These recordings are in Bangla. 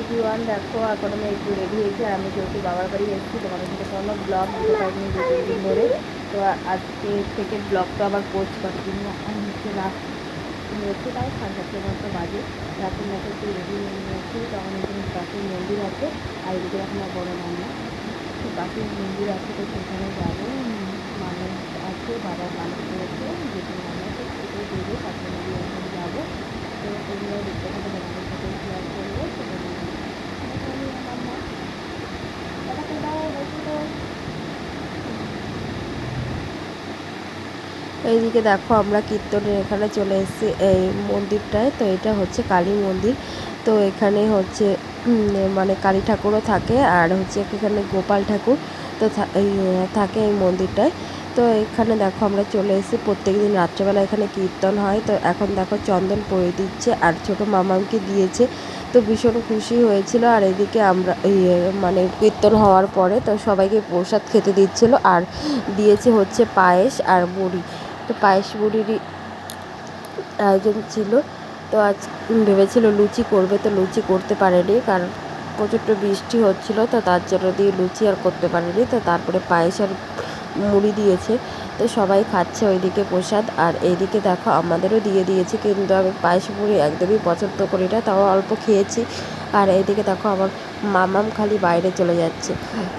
এভরিওয়ান, দেখো এখন আমি একটু রেডি হয়েছি আর আমি যেহেতু বাবার বাড়ি এসেছি তোমাদের সাথে কোনো ব্লগ দিতে পারিনি 2-3 দিন ধরে। তো আজকে থেকে ব্লগটা আবার পোস্ট কন্টিনিউ হচ্ছে। রাত হচ্ছে তাও 7:30 মতো বাজে। রাতের মতো একটু রেডি হয়ে নিয়েছি। তখন এখানে পাশের মন্দির আছে আর এদিকে এখন আমার বড় মামা তো পাশের মন্দির আছে, তো সেখানে যাবো। মানুষ আছে, বাবার মানুষ করেছে যেহেতু মানুষ সেটাই দেবে, পাশের মন্দির এখন যাবো। তো তোমরা দেখতে থাকো, তোমাদের সাথে শেয়ার করবো। এইদিকে দেখো আমরা কীর্তনের এখানে চলে এসেছি এই মন্দিরটায়। তো এটা হচ্ছে কালী মন্দির। তো এখানে হচ্ছে মানে কালী ঠাকুরও থাকে আর হচ্ছে এখানে গোপাল ঠাকুর তো থাকে এই মন্দিরটায়। তো এখানে দেখো আমরা চলে এসেছি, প্রত্যেক দিন রাত্রেবেলা এখানে কীর্তন হয়। তো এখন দেখো চন্দন পরিয়ে দিচ্ছে আর ছোটো মামাকে দিয়েছে, তো ভীষণ খুশি হয়েছিল। আর এদিকে আমরা মানে কীর্তন হওয়ার পরে তো সবাইকে প্রসাদ খেতে দিচ্ছিল আর দিয়েছে হচ্ছে পায়েস আর মুড়ি। তো পায়েস মুড়িরই আয়োজন ছিল। তো আজ ভেবেছিল লুচি করবে, তো লুচি করতে পারেনি কারণ প্রচণ্ড বৃষ্টি হচ্ছিল, তো তার জন্য দিয়ে লুচি আর করতে পারেনি। তো তারপরে পায়েস আর মুড়ি দিয়েছে, তো সবাই খাচ্ছে ওইদিকে প্রসাদ। আর এইদিকে দেখো আমাদেরও দিয়ে দিয়েছে, কিন্তু আমি পায়েস মুড়ি একদমই পছন্দ করি না, তাও অল্প খেয়েছি। আর এইদিকে দেখো আমার মামাম খালি বাইরে চলে যাচ্ছে,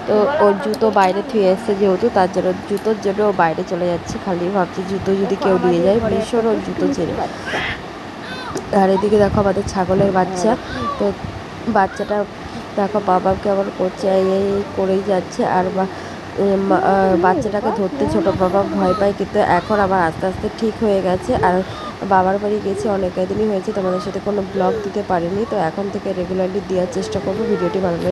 তো ওর জুতো বাইরে থুয়ে এসছে যেহেতু, তার জন্য জুতোর জন্য ও বাইরে চলে যাচ্ছে। খালি ভাবছি জুতো যদি কেউ নিয়ে যায়, ভীষণ ওর জুতো চেনে। আর এদিকে দেখো আমাদের ছাগলের বাচ্চা, তো বাচ্চাটা দেখো বাবাকে আবার করছে, এই করেই যাচ্ছে। আর বাচ্চাটাকে ধরতে ছোটো বাবা ভয় পায়, কিন্তু এখন আবার আস্তে আস্তে ঠিক হয়ে গেছে। আর বাবার বাড়ি গেছি অনেক দিনই হয়েছে, তোমাদের সাথে কোনো ব্লগ দিতে পারিনি, তো এখন থেকে রেগুলারলি দেওয়ার চেষ্টা করবো। ভিডিওটি ভালো লাগে।